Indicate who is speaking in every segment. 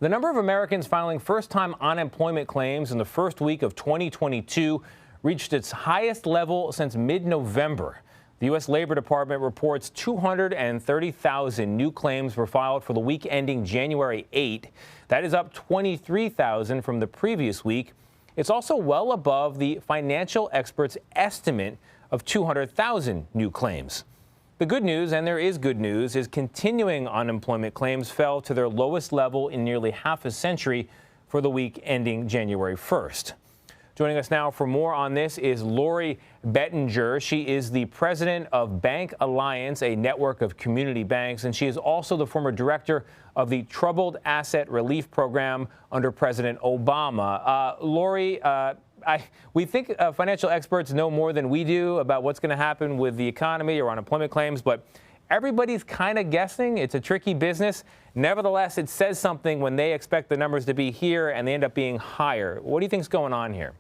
Speaker 1: The number of Americans filing first-time unemployment claims in the first week of 2022 reached its highest level since mid-November. The U.S. Labor Department reports 230,000 new claims were filed for the week ending January 8. That is up 23,000 from the previous week. It's also well above the financial experts' estimate of 200,000 new claims. The good news, and there is good news, is continuing unemployment claims fell to their lowest level in nearly half a century for the week ending January 1st. Joining us now for more on this is Lori Bettinger. She is the president of Banc Alliance, a network of community banks, and she is also the former director of the Troubled Asset Relief Program under President Obama. Lori, we think financial experts know more than we do about what's going to happen with the economy or unemployment claims, but everybody's kind of guessing. It's a tricky business. Nevertheless, it says something when they expect the numbers to be here and they end up being higher. What do you think is going on here?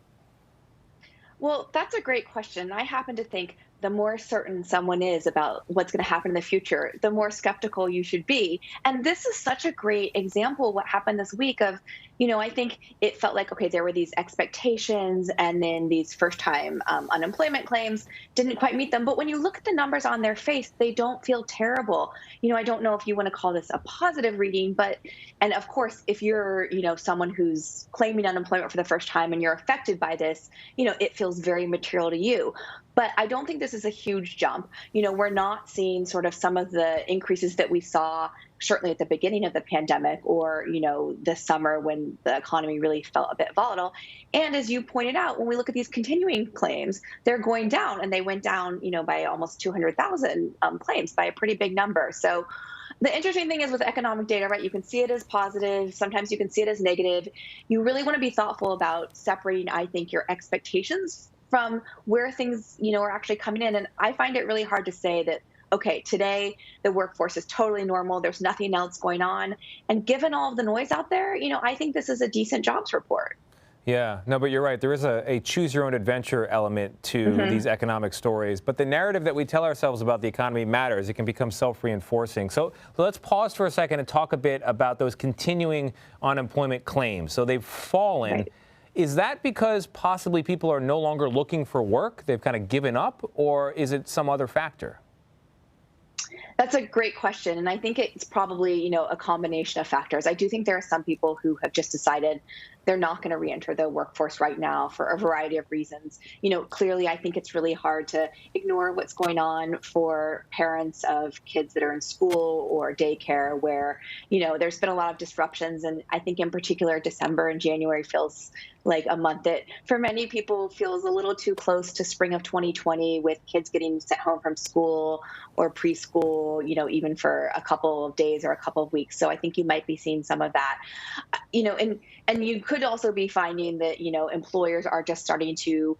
Speaker 2: Well, that's a great question. I happen to think the more certain someone is about what's going to happen in the future, the more skeptical you should be. And this is such a great example of what happened this week of, I think it felt like, okay, there were these expectations and then these first-time unemployment claims didn't quite meet them. But when you look at the numbers on their face, they don't feel terrible. I don't know if you want to call this a positive reading, and of course, if you're, someone who's claiming unemployment for the first time and you're affected by this, it feels very material to you. But I don't think this is a huge jump. We're not seeing sort of some of the increases that we saw certainly at the beginning of the pandemic or, this summer when the economy really felt a bit volatile. And as you pointed out, when we look at these continuing claims, they're going down, and they went down, by almost 200,000 claims, by a pretty big number. So the interesting thing is with economic data, right, you can see it as positive. Sometimes you can see it as negative. You really want to be thoughtful about separating, I think, your expectations from where things, are actually coming in. And I find it really hard to say that, okay, today the workforce is totally normal. There's nothing else going on. And given all of the noise out there, I think this is a decent jobs report.
Speaker 1: Yeah, no, but you're right. There is a choose your own adventure element to these economic stories. But the narrative that we tell ourselves about the economy matters. It can become self-reinforcing. So let's pause for a second and talk a bit about those continuing unemployment claims. So they've fallen. Right. Is that because possibly people are no longer looking for work? They've kind of given up, or is it some other factor?
Speaker 2: That's a great question. And I think it's probably, a combination of factors. I do think there are some people who have just decided they're not going to reenter the workforce right now for a variety of reasons. Clearly, I think it's really hard to ignore what's going on for parents of kids that are in school or daycare where, there's been a lot of disruptions. And I think in particular, December and January feels like a month that for many people feels a little too close to spring of 2020 with kids getting sent home from school or preschool, even for a couple of days or a couple of weeks. So I think you might be seeing some of that, and you could also be finding that, employers are just starting to,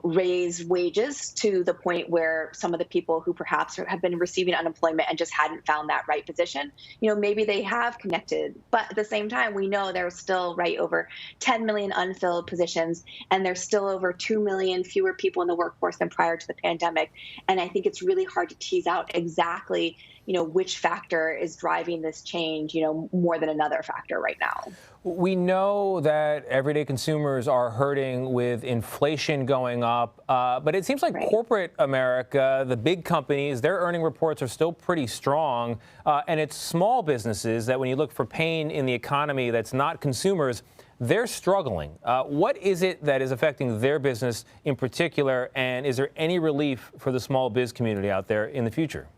Speaker 2: raise wages to the point where some of the people who perhaps have been receiving unemployment and just hadn't found that right position, maybe they have connected. But at the same time, we know there's still over 10 million unfilled positions, and there's still over 2 million fewer people in the workforce than prior to the pandemic. And I think it's really hard to tease out exactly, which factor is driving this change, more than another factor right now.
Speaker 1: We know that everyday consumers are hurting with inflation going up, but it seems like corporate America, the big companies, their earning reports are still pretty strong, and it's small businesses that when you look for pain in the economy that's not consumers, they're struggling. What is it that is affecting their business in particular, and is there any relief for the small biz community out there in the future?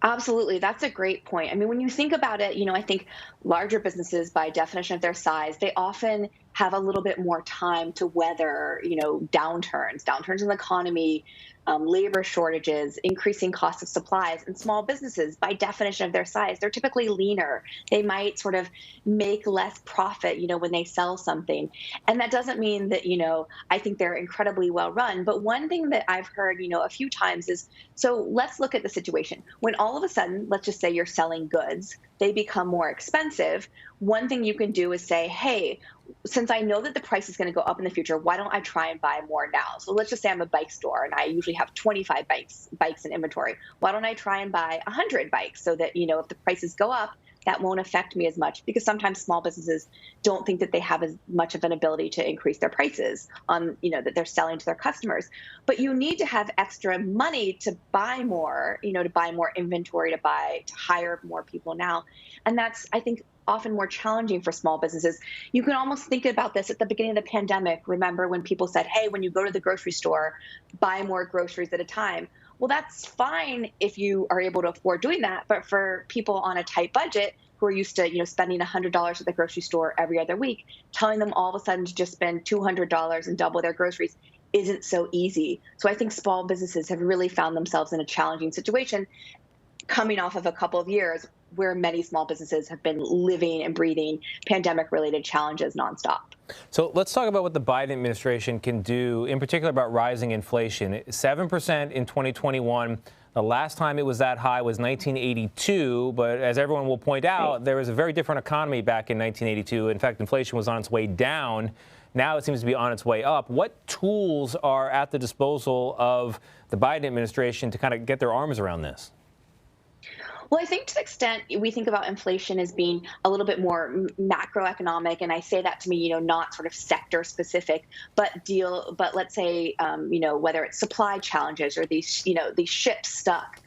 Speaker 2: Absolutely. That's a great point. I mean, when you think about it, I think larger businesses, by definition of their size, they often have a little bit more time to weather, downturns in the economy, labor shortages, increasing costs of supplies. And small businesses, by definition of their size, they're typically leaner. They might sort of make less profit, when they sell something. And that doesn't mean that, I think they're incredibly well run. But one thing that I've heard, a few times is, so let's look at the situation. When all of a sudden, let's just say you're selling goods, they become more expensive. One thing you can do is say, hey, since I know that the price is going to go up in the future, why don't I try and buy more now? So let's just say I'm a bike store and I usually have 25 bikes in inventory. Why don't I try and buy 100 bikes so that, if the prices go up, that won't affect me as much, because sometimes small businesses don't think that they have as much of an ability to increase their prices on, that they're selling to their customers. But you need to have extra money to buy more, to buy more inventory, to hire more people now. And that's, I think, often more challenging for small businesses. You can almost think about this at the beginning of the pandemic. Remember when people said, hey, when you go to the grocery store, buy more groceries at a time. Well, that's fine if you are able to afford doing that. But for people on a tight budget who are used to, spending $100 at the grocery store every other week, telling them all of a sudden to just spend $200 and double their groceries isn't so easy. So I think small businesses have really found themselves in a challenging situation, coming off of a couple of years where many small businesses have been living and breathing pandemic-related challenges nonstop.
Speaker 1: So let's talk about what the Biden administration can do, in particular about rising inflation. 7% in 2021. The last time it was that high was 1982, but as everyone will point out, there was a very different economy back in 1982. In fact, inflation was on its way down. Now it seems to be on its way up. What tools are at the disposal of the Biden administration to kind of get their arms around this?
Speaker 2: Well, I think to the extent we think about inflation as being a little bit more macroeconomic, and I say that to me, not sort of sector specific, but let's say, whether it's supply challenges or these ships stuck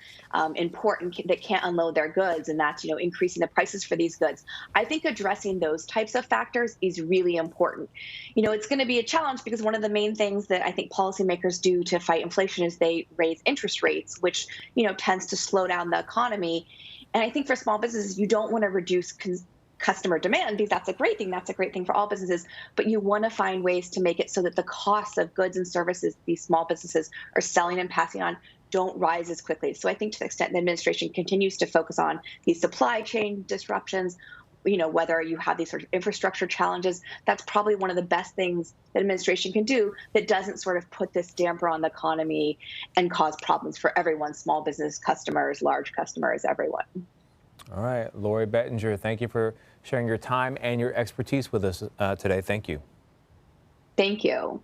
Speaker 2: in port and that can't unload their goods, and that's, increasing the prices for these goods. I think addressing those types of factors is really important. It's going to be a challenge because one of the main things that I think policymakers do to fight inflation is they raise interest rates, which, tends to slow down the economy. And I think for small businesses, you don't want to reduce customer demand, because that's a great thing. That's a great thing for all businesses. But you want to find ways to make it so that the costs of goods and services these small businesses are selling and passing on don't rise as quickly. So I think to the extent the administration continues to focus on these supply chain disruptions, whether you have these sort of infrastructure challenges, that's probably one of the best things that administration can do that doesn't sort of put this damper on the economy and cause problems for everyone, small business customers, large customers, everyone.
Speaker 1: All right, Lori Bettinger, thank you for sharing your time and your expertise with us today. Thank you.
Speaker 2: Thank you.